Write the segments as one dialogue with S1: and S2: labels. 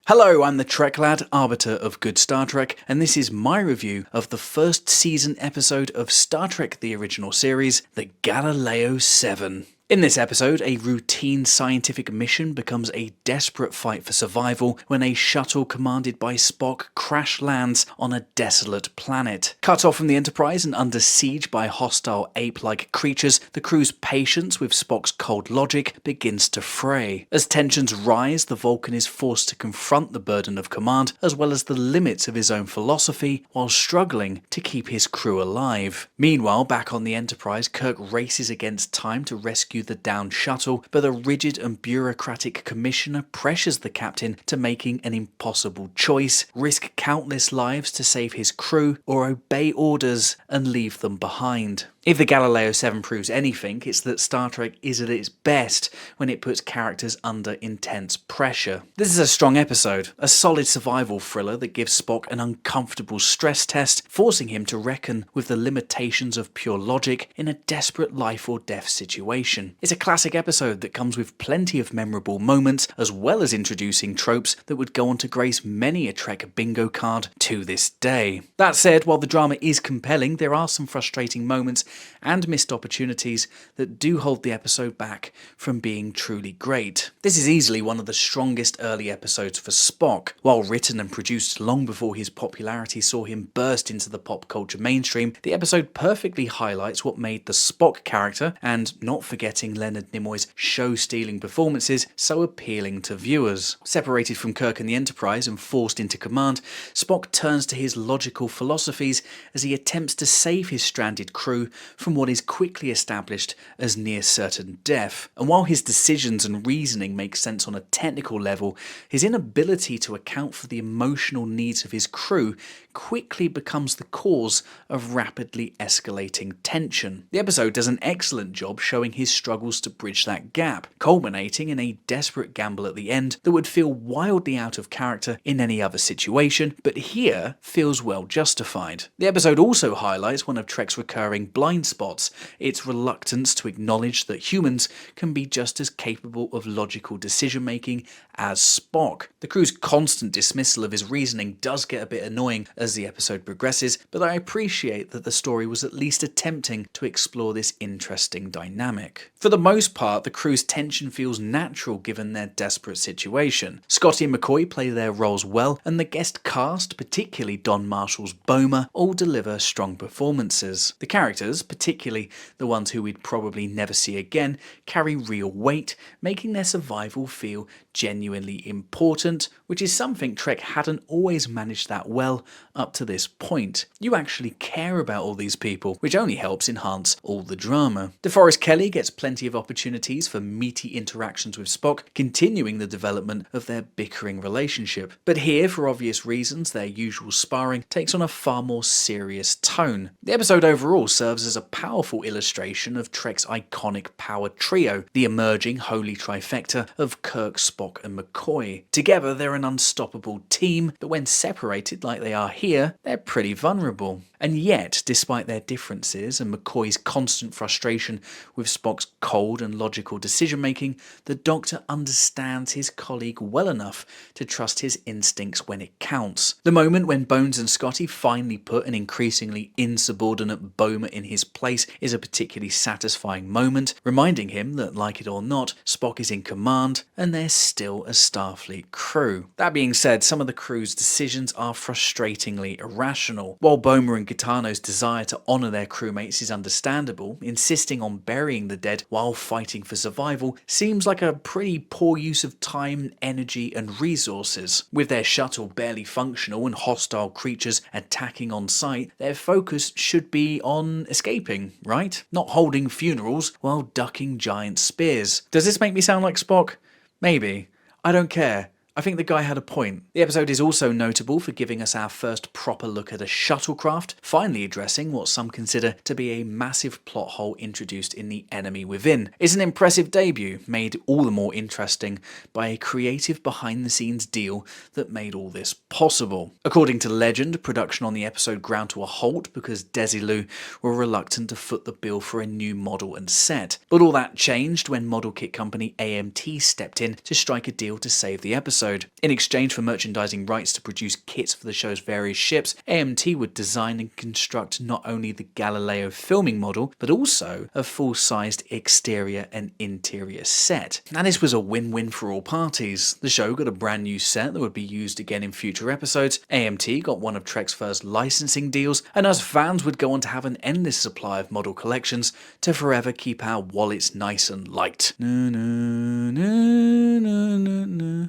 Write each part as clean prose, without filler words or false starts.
S1: Hello, I'm the TrekLad, arbiter of good Star Trek, and this is my review of the first season episode of Star Trek the Original Series, the Galileo 7. In this episode, a routine scientific mission becomes a desperate fight for survival when a shuttle commanded by Spock crash lands on a desolate planet. Cut off from the Enterprise and under siege by hostile ape-like creatures, the crew's patience with Spock's cold logic begins to fray. As tensions rise, the Vulcan is forced to confront the burden of command, as well as the limits of his own philosophy, while struggling to keep his crew alive. Meanwhile, back on the Enterprise, Kirk races against time to rescue the downed shuttle, but a rigid and bureaucratic commissioner pressures the captain to making an impossible choice: risk countless lives to save his crew, or obey orders and leave them behind. If the Galileo 7 proves anything, it's that Star Trek is at its best when it puts characters under intense pressure. This is a strong episode, a solid survival thriller that gives Spock an uncomfortable stress test, forcing him to reckon with the limitations of pure logic in a desperate life or death situation. It's a classic episode that comes with plenty of memorable moments, as well as introducing tropes that would go on to grace many a Trek bingo card to this day. That said, while the drama is compelling, there are some frustrating moments and missed opportunities that do hold the episode back from being truly great. This is easily one of the strongest early episodes for Spock. While written and produced long before his popularity saw him burst into the pop culture mainstream, the episode perfectly highlights what made the Spock character, and not forgetting Leonard Nimoy's show-stealing performances, so appealing to viewers. Separated from Kirk and the Enterprise and forced into command, Spock turns to his logical philosophies as he attempts to save his stranded crew from what is quickly established as near certain death. And while his decisions and reasoning make sense on a technical level, his inability to account for the emotional needs of his crew quickly becomes the cause of rapidly escalating tension. The episode does an excellent job showing his struggles to bridge that gap, culminating in a desperate gamble at the end that would feel wildly out of character in any other situation, but here feels well justified. The episode also highlights one of Trek's recurring blind spots: its reluctance to acknowledge that humans can be just as capable of logical decision making as Spock. The crew's constant dismissal of his reasoning does get a bit annoying as the episode progresses, but I appreciate that the story was at least attempting to explore this interesting dynamic. For the most part, the crew's tension feels natural given their desperate situation. Scotty and McCoy play their roles well, and the guest cast, particularly Don Marshall's Bomer, all deliver strong performances. The characters, particularly the ones who we'd probably never see again, carry real weight, making their survival feel genuinely important, which is something Trek hadn't always managed that well up to this point. You actually care about all these people, which only helps enhance all the drama. DeForest Kelley gets plenty of opportunities for meaty interactions with Spock, continuing the development of their bickering relationship. But here, for obvious reasons, their usual sparring takes on a far more serious tone. The episode overall serves as a powerful illustration of Trek's iconic power trio, the emerging holy trifecta of Kirk, Spock and McCoy. Together they're an unstoppable team, but when separated like they are here, they're pretty vulnerable. And yet, despite their differences and McCoy's constant frustration with Spock's cold and logical decision-making, the Doctor understands his colleague well enough to trust his instincts when it counts. The moment when Bones and Scotty finally put an increasingly insubordinate Bomer in his place is a particularly satisfying moment, reminding him that, like it or not, Spock is in command and they're still a Starfleet crew. That being said, some of the crew's decisions are frustratingly irrational. While Bomer and Gitano's desire to honour their crewmates is understandable, insisting on burying the dead while fighting for survival seems like a pretty poor use of time, energy and resources. With their shuttle barely functional and hostile creatures attacking on sight, their focus should be on escaping, right? Not holding funerals while ducking giant spears. Does this make me sound like Spock? Maybe. I don't care. I think the guy had a point. The episode is also notable for giving us our first proper look at a shuttlecraft, finally addressing what some consider to be a massive plot hole introduced in The Enemy Within. It's an impressive debut, made all the more interesting by a creative behind-the-scenes deal that made all this possible. According to legend, production on the episode ground to a halt because Desilu were reluctant to foot the bill for a new model and set. But all that changed when model kit company AMT stepped in to strike a deal to save the episode. episode. In exchange for merchandising rights to produce kits for the show's various ships, AMT would design and construct not only the Galileo filming model, but also a full-sized exterior and interior set. And this was a win-win for all parties. The show got a brand new set that would be used again in future episodes, AMT got one of Trek's first licensing deals, and us fans would go on to have an endless supply of model collections to forever keep our wallets nice and light. Na, na, na, na, na, na.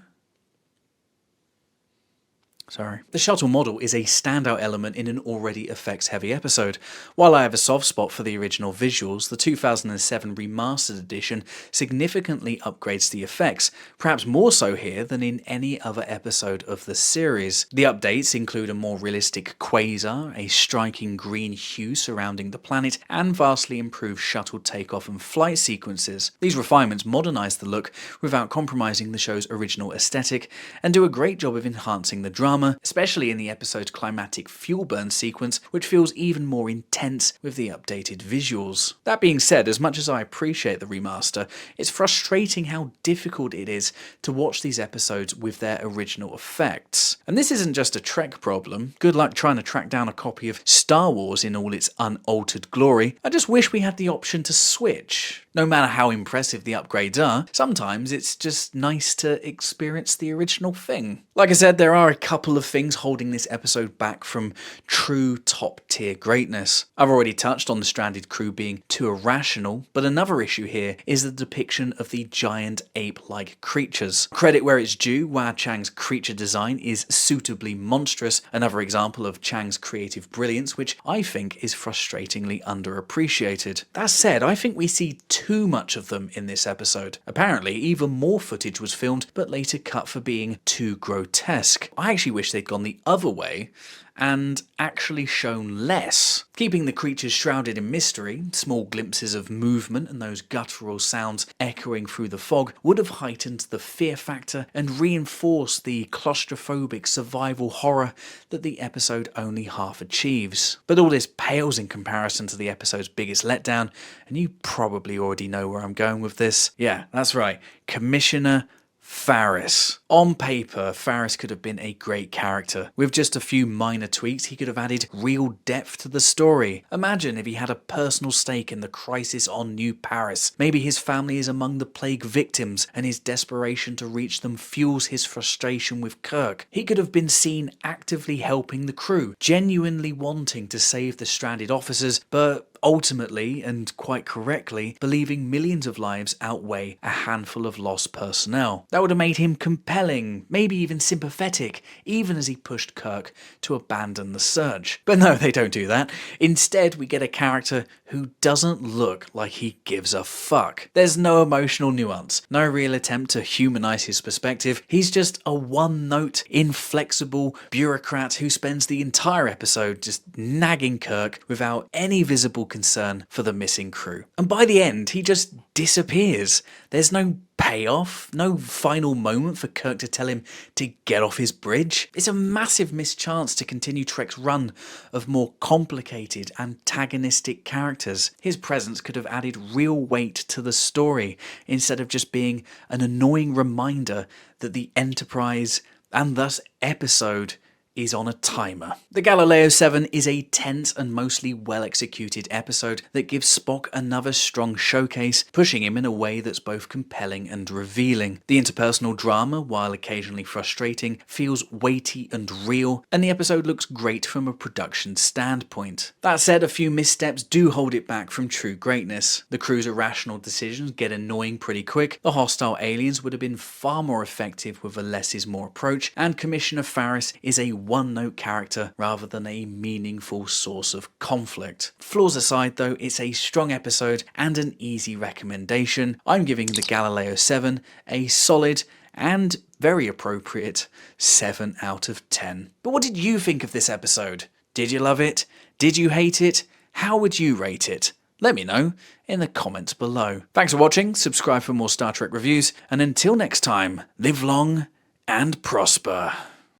S1: Sorry. The shuttle model is a standout element in an already effects-heavy episode. While I have a soft spot for the original visuals, the 2007 remastered edition significantly upgrades the effects, perhaps more so here than in any other episode of the series. The updates include a more realistic quasar, a striking green hue surrounding the planet, and vastly improved shuttle takeoff and flight sequences. These refinements modernize the look without compromising the show's original aesthetic, and do a great job of enhancing the drama, especially in the episode's climatic fuel burn sequence, which feels even more intense with the updated visuals. That being said, as much as I appreciate the remaster, it's frustrating how difficult it is to watch these episodes with their original effects. And this isn't just a Trek problem. Good luck trying to track down a copy of Star Wars in all its unaltered glory. I just wish we had the option to switch. No matter how impressive the upgrades are, sometimes it's just nice to experience the original thing. Like I said, there are a couple of things holding this episode back from true top-tier greatness. I've already touched on the stranded crew being too irrational, but another issue here is the depiction of the giant ape-like creatures. Credit where it's due, Wah Chang's creature design is suitably monstrous, another example of Chang's creative brilliance, which I think is frustratingly underappreciated. That said, I think we see too much of them in this episode. Apparently, even more footage was filmed, but later cut for being too grotesque. I actually wish they'd gone the other way and actually shown less. Keeping the creatures shrouded in mystery, small glimpses of movement and those guttural sounds echoing through the fog would have heightened the fear factor and reinforced the claustrophobic survival horror that the episode only half achieves. But all this pales in comparison to the episode's biggest letdown, and you probably already know where I'm going with this. Yeah, that's right, Commissioner Faris. On paper, Faris could have been a great character. With just a few minor tweaks, he could have added real depth to the story. Imagine if he had a personal stake in the crisis on New Paris. Maybe his family is among the plague victims, and his desperation to reach them fuels his frustration with Kirk. He could have been seen actively helping the crew, genuinely wanting to save the stranded officers, but ultimately, and quite correctly, believing millions of lives outweigh a handful of lost personnel. That would have made him compelling, maybe even sympathetic, even as he pushed Kirk to abandon the search. But no, they don't do that. Instead, we get a character who doesn't look like he gives a fuck. There's no emotional nuance, no real attempt to humanize his perspective. He's just a one-note, inflexible bureaucrat who spends the entire episode just nagging Kirk without any visible concern for the missing crew. And by the end, he just disappears. There's no payoff, no final moment for Kirk to tell him to get off his bridge. It's a massive missed chance to continue Trek's run of more complicated, antagonistic characters. His presence could have added real weight to the story, instead of just being an annoying reminder that the Enterprise, and thus episode, is on a timer. The Galileo 7 is a tense and mostly well-executed episode that gives Spock another strong showcase, pushing him in a way that's both compelling and revealing. The interpersonal drama, while occasionally frustrating, feels weighty and real, and the episode looks great from a production standpoint. That said, a few missteps do hold it back from true greatness. The crew's irrational decisions get annoying pretty quick, the hostile aliens would have been far more effective with a less is more approach, and Commissioner Faris is a one-note character rather than a meaningful source of conflict. Flaws aside though, it's a strong episode and an easy recommendation. I'm giving the Galileo 7 a solid and very appropriate 7 out of 10. But what did you think of this episode? Did you love it? Did you hate it? How would you rate it? Let me know in the comments below. Thanks for watching, subscribe for more Star Trek reviews, and until next time, live long and prosper.